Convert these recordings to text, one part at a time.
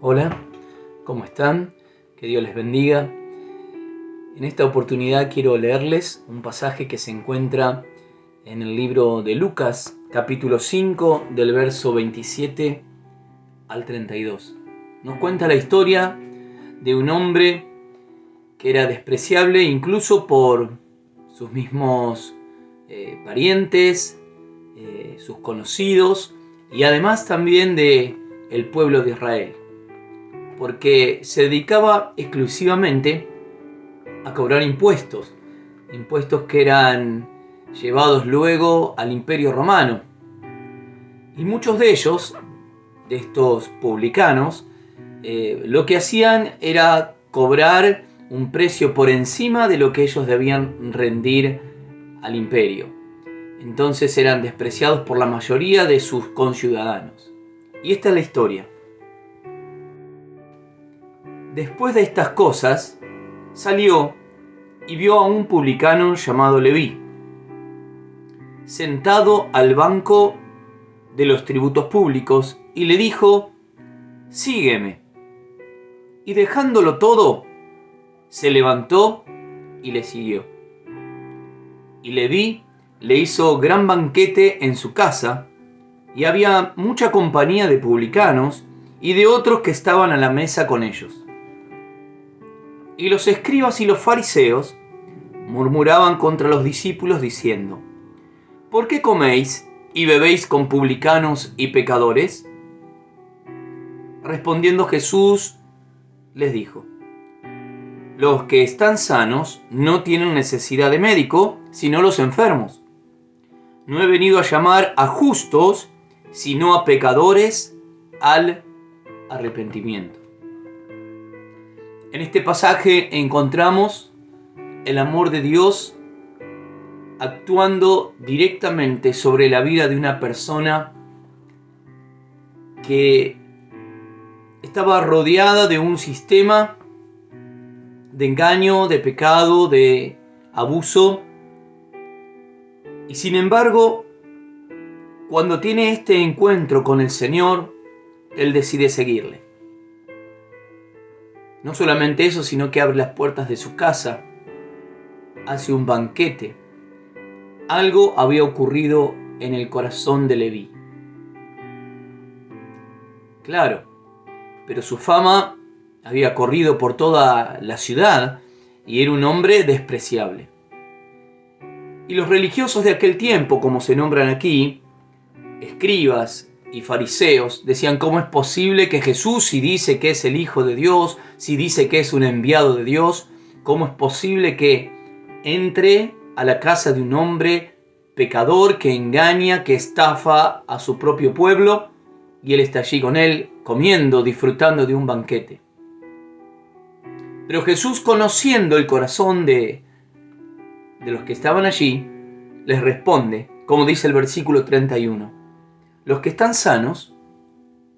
Hola, ¿cómo están? Que Dios les bendiga. En esta oportunidad quiero leerles un pasaje que se encuentra en el libro de Lucas, capítulo 5, del verso 27 al 32. Nos cuenta la historia de un hombre que era despreciable incluso por sus mismos parientes, sus conocidos y además también de el pueblo de Israel, porque se dedicaba exclusivamente a cobrar impuestos que eran llevados luego al Imperio Romano. Y muchos de ellos, de estos publicanos, lo que hacían era cobrar un precio por encima de lo que ellos debían rendir al imperio. Entonces eran despreciados por la mayoría de sus conciudadanos. Y esta es la historia. Después de estas cosas, salió y vio a un publicano llamado Leví, sentado al banco de los tributos públicos, y le dijo: sígueme. Y dejándolo todo, se levantó y le siguió. Y Leví le hizo gran banquete en su casa, y había mucha compañía de publicanos y de otros que estaban a la mesa con ellos. Y los escribas y los fariseos murmuraban contra los discípulos diciendo: ¿por qué coméis y bebéis con publicanos y pecadores? Respondiendo Jesús les dijo: los que están sanos no tienen necesidad de médico, sino los enfermos. No he venido a llamar a justos, sino a pecadores al arrepentimiento. En este pasaje encontramos el amor de Dios actuando directamente sobre la vida de una persona que estaba rodeada de un sistema de engaño, de pecado, de abuso. Y sin embargo, cuando tiene este encuentro con el Señor, él decide seguirle. No solamente eso, sino que abre las puertas de su casa, hace un banquete. Algo había ocurrido en el corazón de Leví. Claro, pero su fama había corrido por toda la ciudad y era un hombre despreciable. Y los religiosos de aquel tiempo, como se nombran aquí, escribas y fariseos, decían: ¿cómo es posible que Jesús, si dice que es el Hijo de Dios, si dice que es un enviado de Dios, cómo es posible que entre a la casa de un hombre pecador que engaña, que estafa a su propio pueblo, y él está allí con él, comiendo, disfrutando de un banquete? Pero Jesús, conociendo el corazón de los que estaban allí, les responde, como dice el versículo 31. Los que están sanos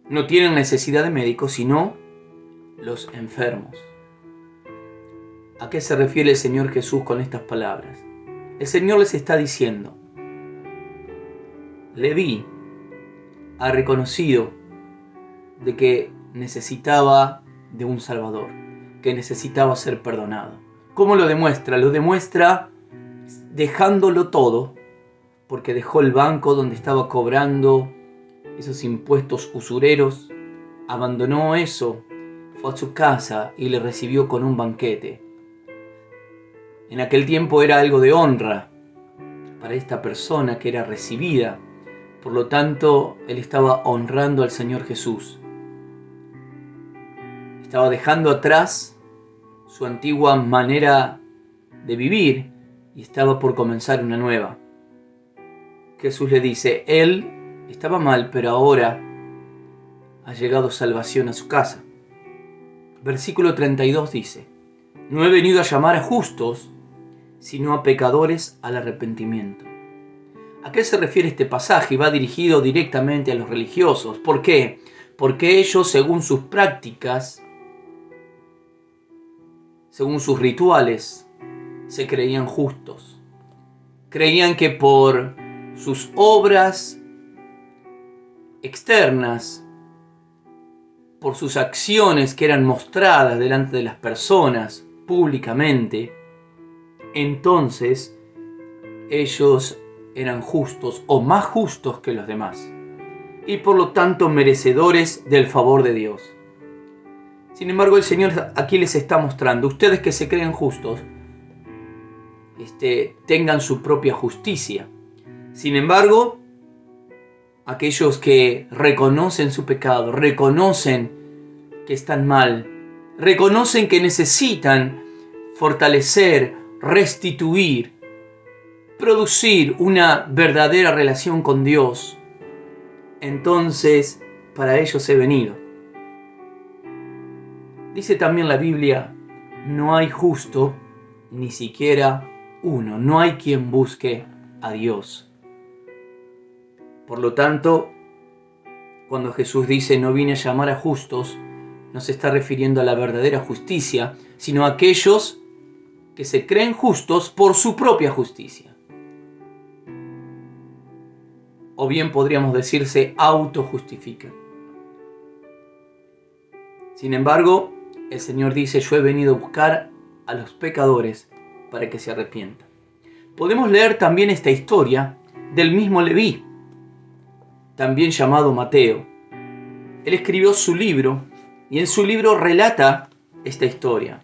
no tienen necesidad de médicos, sino los enfermos. ¿A qué se refiere el Señor Jesús con estas palabras? El Señor les está diciendo: Leví ha reconocido de que necesitaba de un Salvador, que necesitaba ser perdonado. ¿Cómo lo demuestra? Lo demuestra dejándolo todo, porque dejó el banco donde estaba cobrando esos impuestos usureros, abandonó eso, fue a su casa y le recibió con un banquete. En aquel tiempo era algo de honra para esta persona que era recibida. Por lo tanto, él estaba honrando al Señor Jesús. Estaba dejando atrás su antigua manera de vivir y estaba por comenzar una nueva. Jesús le dice: él estaba mal, pero ahora ha llegado salvación a su casa. Versículo 32 dice: no he venido a llamar a justos, sino a pecadores al arrepentimiento. ¿A qué se refiere este pasaje? Va dirigido directamente a los religiosos. ¿Por qué? Porque ellos, según sus prácticas, según sus rituales, se creían justos. Creían que por sus obras externas por sus acciones que eran mostradas delante de las personas públicamente, entonces ellos eran justos o más justos que los demás y por lo tanto merecedores del favor de Dios. Sin embargo, el Señor aquí les está mostrando, ustedes que se creen justos, tengan su propia justicia. Sin embargo, aquellos que reconocen su pecado, reconocen que están mal, reconocen que necesitan fortalecer, restituir, producir una verdadera relación con Dios, entonces para ellos he venido. Dice también la Biblia, no hay justo, ni siquiera uno, no hay quien busque a Dios. Por lo tanto, cuando Jesús dice no vine a llamar a justos, no se está refiriendo a la verdadera justicia, sino a aquellos que se creen justos por su propia justicia. O bien podríamos decir se autojustifican. Sin embargo, el Señor dice, yo he venido a buscar a los pecadores para que se arrepientan. Podemos leer también esta historia del mismo Leví, también llamado Mateo. Él escribió su libro y en su libro relata esta historia.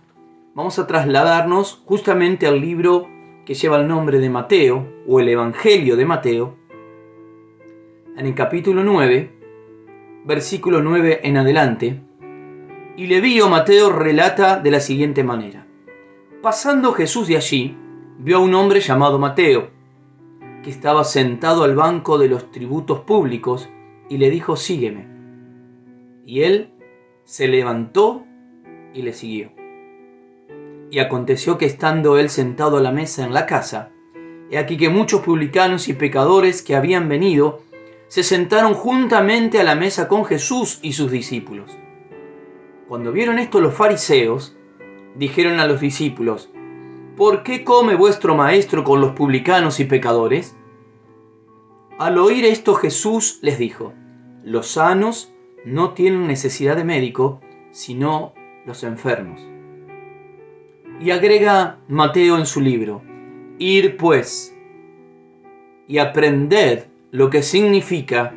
Vamos a trasladarnos justamente al libro que lleva el nombre de Mateo, o el Evangelio de Mateo, en el capítulo 9, versículo 9 en adelante. Y Leví o Mateo relata de la siguiente manera. Pasando Jesús de allí, vio a un hombre llamado Mateo, que estaba sentado al banco de los tributos públicos, y le dijo, sígueme. Y él se levantó y le siguió. Y aconteció que estando él sentado a la mesa en la casa, he aquí que muchos publicanos y pecadores que habían venido, se sentaron juntamente a la mesa con Jesús y sus discípulos. Cuando vieron esto los fariseos, dijeron a los discípulos, ¿por qué come vuestro maestro con los publicanos y pecadores? Al oír esto Jesús les dijo, los sanos no tienen necesidad de médico, sino los enfermos. Y agrega Mateo en su libro, ir pues y aprended lo que significa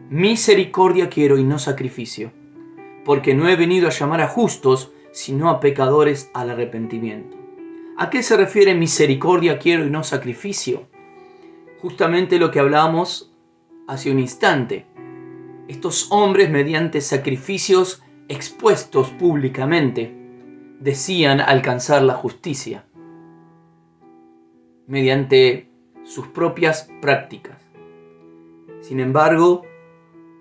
misericordia quiero y no sacrificio, porque no he venido a llamar a justos, sino a pecadores al arrepentimiento. ¿A qué se refiere misericordia quiero y no sacrificio? Justamente lo que hablábamos hace un instante. Estos hombres, mediante sacrificios expuestos públicamente, decían alcanzar la justicia mediante sus propias prácticas. Sin embargo,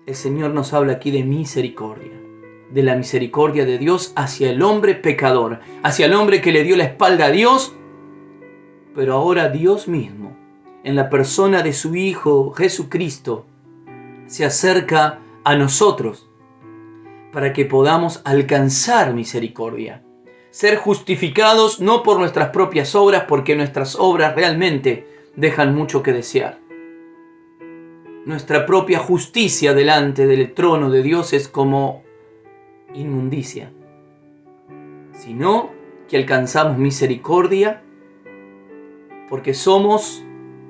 el Señor nos habla aquí de misericordia, de la misericordia de Dios hacia el hombre pecador, hacia el hombre que le dio la espalda a Dios, pero ahora Dios mismo, en la persona de su Hijo Jesucristo, se acerca a nosotros para que podamos alcanzar misericordia, ser justificados no por nuestras propias obras, porque nuestras obras realmente dejan mucho que desear. Nuestra propia justicia delante del trono de Dios es como inmundicia, sino que alcanzamos misericordia porque somos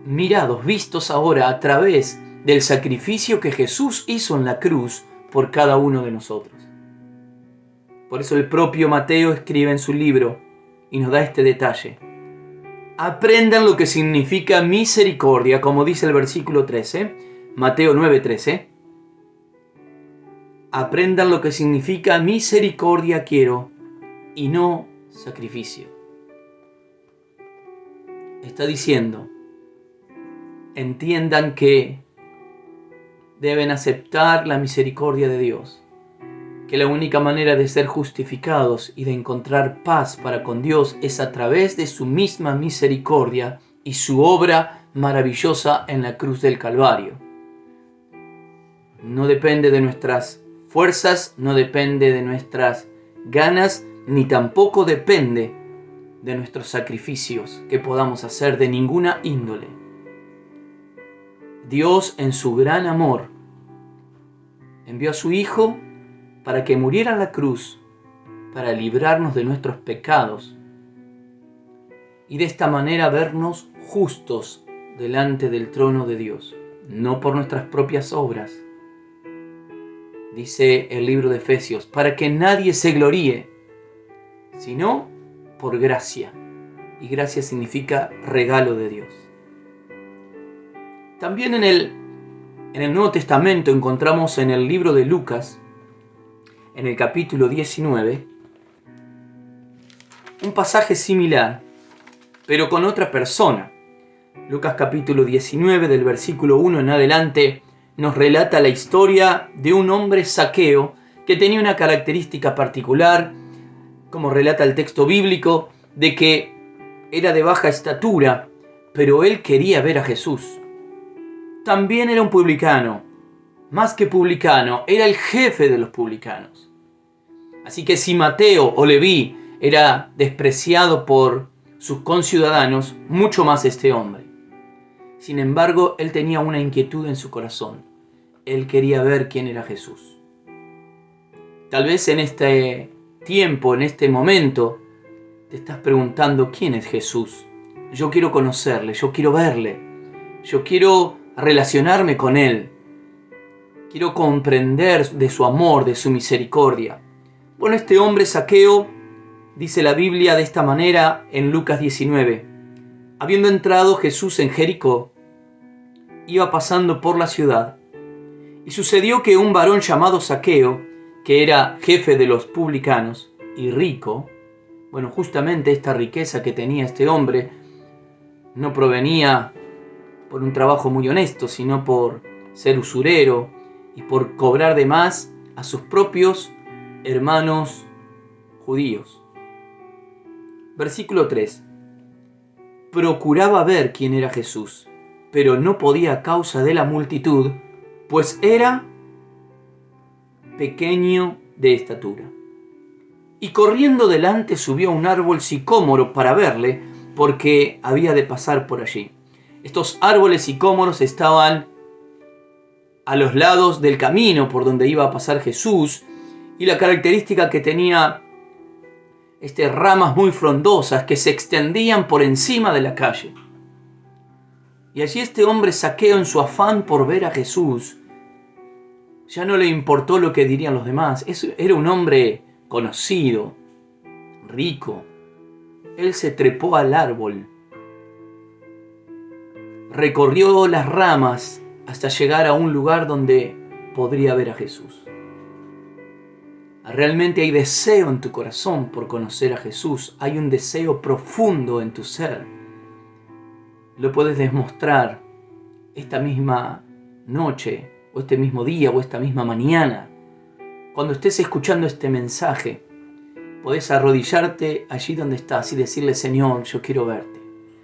mirados, vistos ahora a través del sacrificio que Jesús hizo en la cruz por cada uno de nosotros. Por eso el propio Mateo escribe en su libro y nos da este detalle. Aprendan lo que significa misericordia, como dice el versículo 13, Mateo 9:13. Aprendan lo que significa misericordia quiero y no sacrificio. Está diciendo, entiendan que deben aceptar la misericordia de Dios, que la única manera de ser justificados y de encontrar paz para con Dios es a través de su misma misericordia y su obra maravillosa en la cruz del Calvario. No depende de nuestras fuerzas, no depende de nuestras ganas, ni tampoco depende de nuestros sacrificios que podamos hacer de ninguna índole. Dios, en su gran amor, envió a su Hijo para que muriera en la cruz, para librarnos de nuestros pecados y de esta manera vernos justos delante del trono de Dios, no por nuestras propias obras. Dice el libro de Efesios, para que nadie se gloríe, sino por gracia. Y gracia significa regalo de Dios. También en el Nuevo Testamento encontramos en el libro de Lucas, en el capítulo 19, un pasaje similar, pero con otra persona. Lucas capítulo 19, del versículo 1 en adelante, nos relata la historia de un hombre Zaqueo que tenía una característica particular, como relata el texto bíblico, de que era de baja estatura, pero él quería ver a Jesús. También era un publicano, más que publicano, era el jefe de los publicanos. Así que si Mateo o Leví era despreciado por sus conciudadanos, mucho más este hombre. Sin embargo, él tenía una inquietud en su corazón. Él quería ver quién era Jesús. Tal vez en este tiempo, en este momento, te estás preguntando quién es Jesús. Yo quiero conocerle, yo quiero verle, yo quiero relacionarme con él. Quiero comprender de su amor, de su misericordia. Bueno, este hombre Zaqueo, dice la Biblia de esta manera en Lucas 19. Habiendo entrado Jesús en Jericó, iba pasando por la ciudad, y sucedió que un varón llamado Zaqueo, que era jefe de los publicanos y rico, bueno, justamente esta riqueza que tenía este hombre no provenía por un trabajo muy honesto, sino por ser usurero y por cobrar de más a sus propios hermanos judíos. Versículo 3. Procuraba ver quién era Jesús, pero no podía a causa de la multitud, pues era pequeño de estatura. Y corriendo delante subió a un árbol sicómoro para verle, porque había de pasar por allí. Estos árboles sicómoros estaban a los lados del camino por donde iba a pasar Jesús, y la característica que tenía ramas muy frondosas que se extendían por encima de la calle. Y allí este hombre Zaqueo, en su afán por ver a Jesús, ya no le importó lo que dirían los demás. Era un hombre conocido, rico. Él se trepó al árbol, recorrió las ramas hasta llegar a un lugar donde podría ver a Jesús. Realmente hay deseo en tu corazón por conocer a Jesús. Hay un deseo profundo en tu ser. Lo puedes demostrar esta misma noche, o este mismo día, o esta misma mañana. Cuando estés escuchando este mensaje, podés arrodillarte allí donde estás y decirle: Señor, yo quiero verte.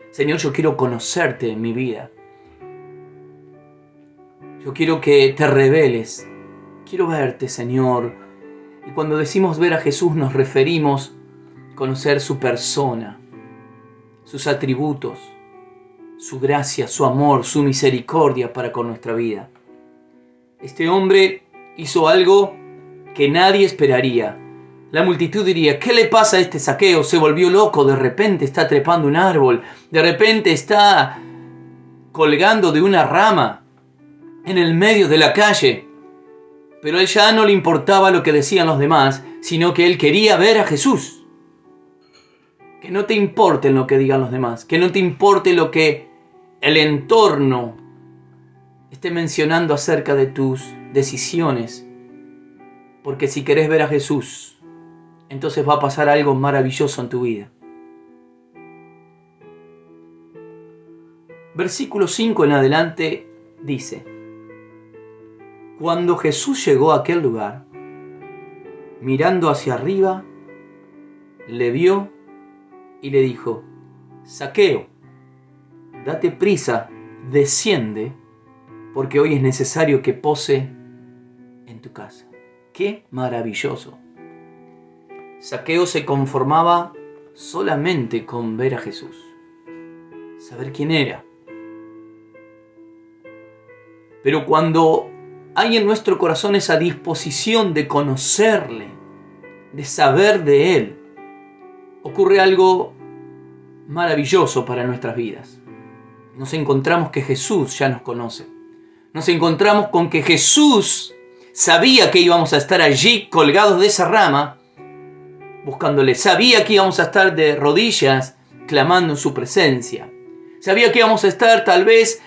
Señor, yo quiero conocerte en mi vida. Yo quiero que te reveles. Quiero verte, Señor. Y cuando decimos ver a Jesús, nos referimos a conocer su persona, sus atributos, su gracia, su amor, su misericordia para con nuestra vida. Este hombre hizo algo que nadie esperaría. La multitud diría: ¿qué le pasa a este Zaqueo? Se volvió loco, de repente está trepando un árbol, de repente está colgando de una rama en el medio de la calle. Pero a él ya no le importaba lo que decían los demás, sino que él quería ver a Jesús. Que no te importe lo que digan los demás, que no te importe lo que el entorno esté mencionando acerca de tus decisiones. Porque si querés ver a Jesús, entonces va a pasar algo maravilloso en tu vida. Versículo 5 en adelante dice: Cuando Jesús llegó a aquel lugar, mirando hacia arriba, le vio y le dijo: Zaqueo, date prisa, desciende, porque hoy es necesario que pose en tu casa. ¡Qué maravilloso! Zaqueo se conformaba solamente con ver a Jesús, saber quién era. Pero cuando hay en nuestro corazón esa disposición de conocerle, de saber de Él, ocurre algo maravilloso para nuestras vidas. Nos encontramos que Jesús ya nos conoce. Nos encontramos con que Jesús sabía que íbamos a estar allí colgados de esa rama, buscándole. Sabía que íbamos a estar de rodillas, clamando en su presencia. Sabía que íbamos a estar tal vez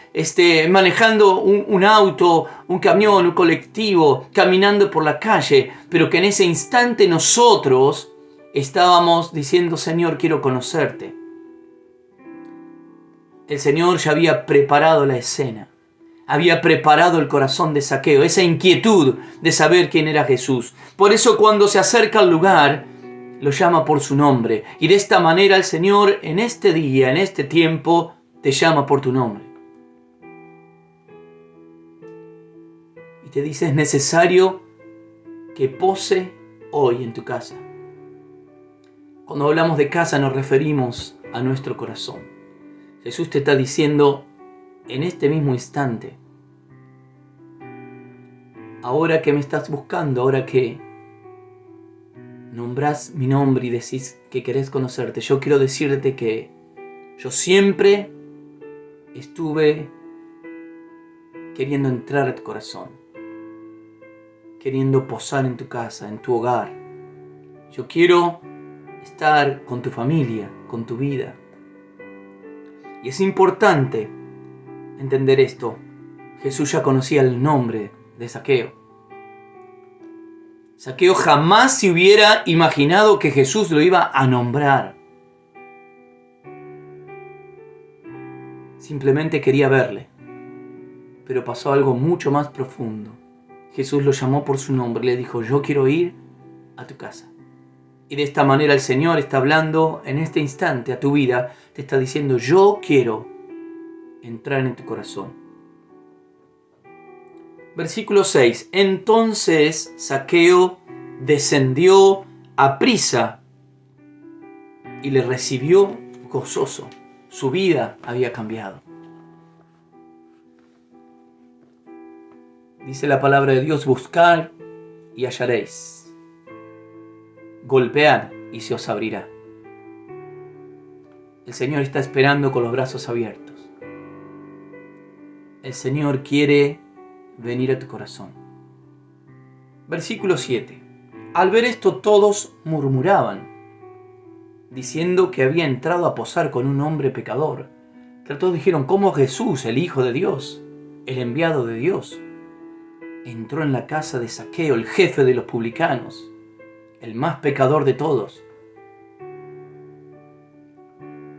manejando un auto, un camión, un colectivo, caminando por la calle, pero que en ese instante nosotros estábamos diciendo: Señor, quiero conocerte. El Señor ya había preparado la escena, había preparado el corazón de Zaqueo, esa inquietud de saber quién era Jesús. Por eso cuando se acerca al lugar, lo llama por su nombre. Y de esta manera el Señor en este día, en este tiempo, te llama por tu nombre. Y te dice: es necesario que pose hoy en tu casa. Cuando hablamos de casa nos referimos a nuestro corazón. Jesús te está diciendo en este mismo instante: ahora que me estás buscando, ahora que nombrás mi nombre y decís que querés conocerte, yo quiero decirte que yo siempre estuve queriendo entrar a tu corazón, queriendo posar en tu casa, en tu hogar. Yo quiero estar con tu familia, con tu vida. Y es importante entender esto. Jesús ya conocía el nombre de Zaqueo. Zaqueo jamás se hubiera imaginado que Jesús lo iba a nombrar. Simplemente quería verle. Pero pasó algo mucho más profundo. Jesús lo llamó por su nombre, le dijo: yo quiero ir a tu casa. Y de esta manera el Señor está hablando en este instante a tu vida. Te está diciendo: yo quiero entrar en tu corazón. Versículo 6. Entonces Zaqueo descendió aprisa y le recibió gozoso. Su vida había cambiado. Dice la palabra de Dios: buscad y hallaréis. Golpead y se os abrirá. El Señor está esperando con los brazos abiertos. El Señor quiere venir a tu corazón. Versículo 7. Al ver esto todos murmuraban, diciendo que había entrado a posar con un hombre pecador. Que todos dijeron: ¿cómo Jesús, el Hijo de Dios, el enviado de Dios, entró en la casa de Zaqueo, el jefe de los publicanos, el más pecador de todos?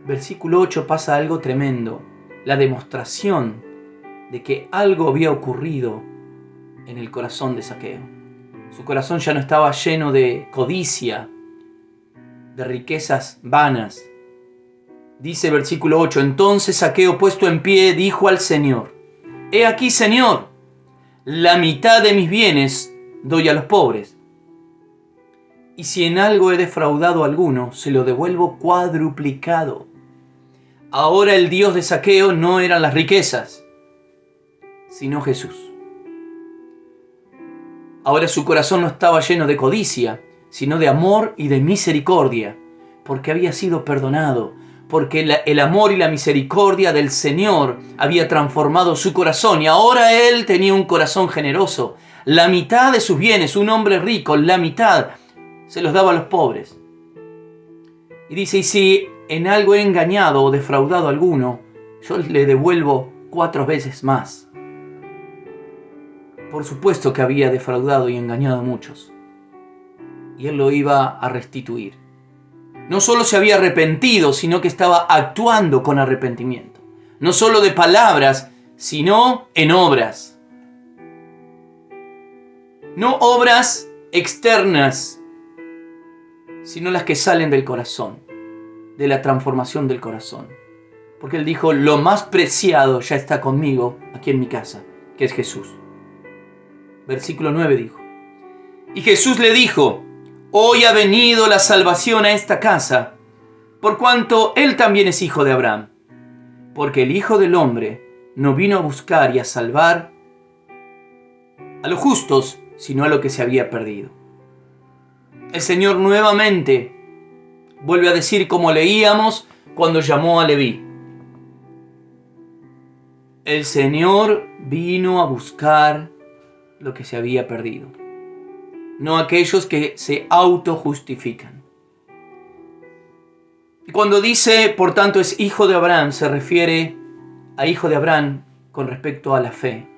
Versículo 8 pasa algo tremendo, la demostración de que algo había ocurrido en el corazón de Zaqueo. Su corazón ya no estaba lleno de codicia, de riquezas vanas. Dice versículo 8: entonces Zaqueo, puesto en pie, dijo al Señor: he aquí, Señor, la mitad de mis bienes doy a los pobres. Y si en algo he defraudado a alguno, se lo devuelvo cuadruplicado. Ahora el Dios de Zaqueo no eran las riquezas, sino Jesús. Ahora su corazón no estaba lleno de codicia, sino de amor y de misericordia, porque había sido perdonado, porque el amor y la misericordia del Señor había transformado su corazón, y ahora él tenía un corazón generoso. La mitad de sus bienes, un hombre rico, la mitad se los daba a los pobres. Y dice: y si en algo he engañado o defraudado a alguno, yo le devuelvo 4 veces más. Por supuesto que había defraudado y engañado a muchos, y él lo iba a restituir. No solo se había arrepentido, sino que estaba actuando con arrepentimiento. No solo de palabras, sino en obras. No obras externas, sino las que salen del corazón, de la transformación del corazón. Porque él dijo: lo más preciado ya está conmigo aquí en mi casa, que es Jesús. Versículo 9 dijo: y Jesús le dijo: hoy ha venido la salvación a esta casa, por cuanto él también es hijo de Abraham. Porque el Hijo del Hombre no vino a buscar y a salvar a los justos, sino a lo que se había perdido. El Señor nuevamente vuelve a decir, como leíamos cuando llamó a Leví: el Señor vino a buscar lo que se había perdido, no aquellos que se autojustifican. Y cuando dice, por tanto, es hijo de Abraham, se refiere a hijo de Abraham con respecto a la fe.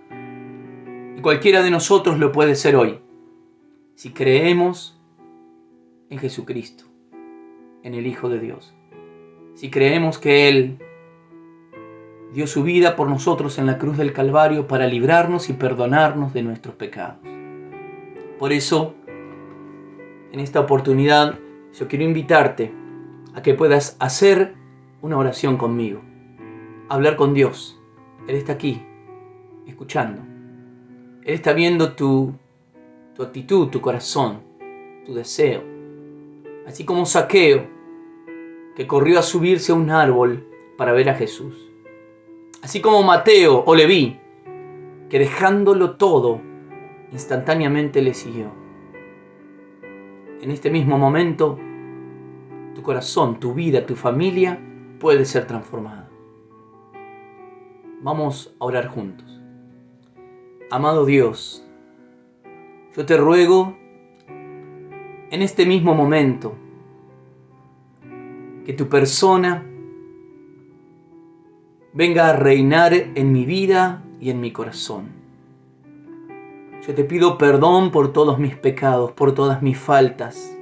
Y cualquiera de nosotros lo puede ser hoy, si creemos en Jesucristo, en el Hijo de Dios. Si creemos que Él dio su vida por nosotros en la cruz del Calvario para librarnos y perdonarnos de nuestros pecados. Por eso, en esta oportunidad, yo quiero invitarte a que puedas hacer una oración conmigo, hablar con Dios. Él está aquí, escuchando. Él está viendo tu actitud, tu corazón, tu deseo. Así como Zaqueo, que corrió a subirse a un árbol para ver a Jesús. Así como Mateo o Leví, que dejándolo todo, instantáneamente le siguió. En este mismo momento, tu corazón, tu vida, tu familia puede ser transformada. Vamos a orar juntos. Amado Dios, yo te ruego en este mismo momento que tu persona venga a reinar en mi vida y en mi corazón. Yo te pido perdón por todos mis pecados, por todas mis faltas.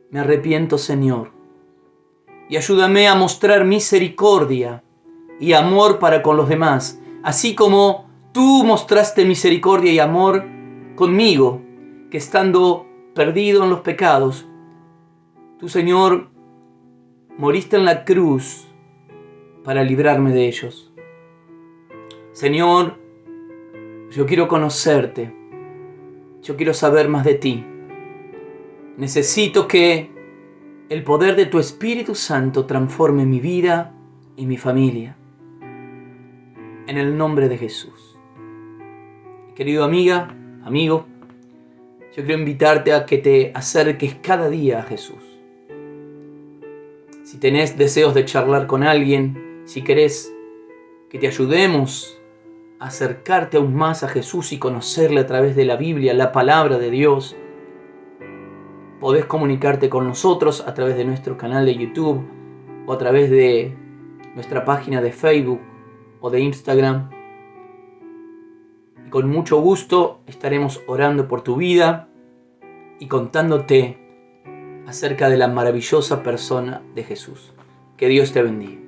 Me arrepiento, Señor, y ayúdame a mostrar misericordia y amor para con los demás, así como tú mostraste misericordia y amor conmigo, que estando perdido en los pecados, tú, Señor, moriste en la cruz para librarme de ellos. Señor, yo quiero conocerte, yo quiero saber más de ti. Necesito que el poder de tu Espíritu Santo transforme mi vida y mi familia. En el nombre de Jesús. Querido amiga, amigo, yo quiero invitarte a que te acerques cada día a Jesús. Si tenés deseos de charlar con alguien, si querés que te ayudemos a acercarte aún más a Jesús y conocerle a través de la Biblia, la palabra de Dios, podés comunicarte con nosotros a través de nuestro canal de YouTube o a través de nuestra página de Facebook o de Instagram. Y con mucho gusto estaremos orando por tu vida y contándote acerca de la maravillosa persona de Jesús. Que Dios te bendiga.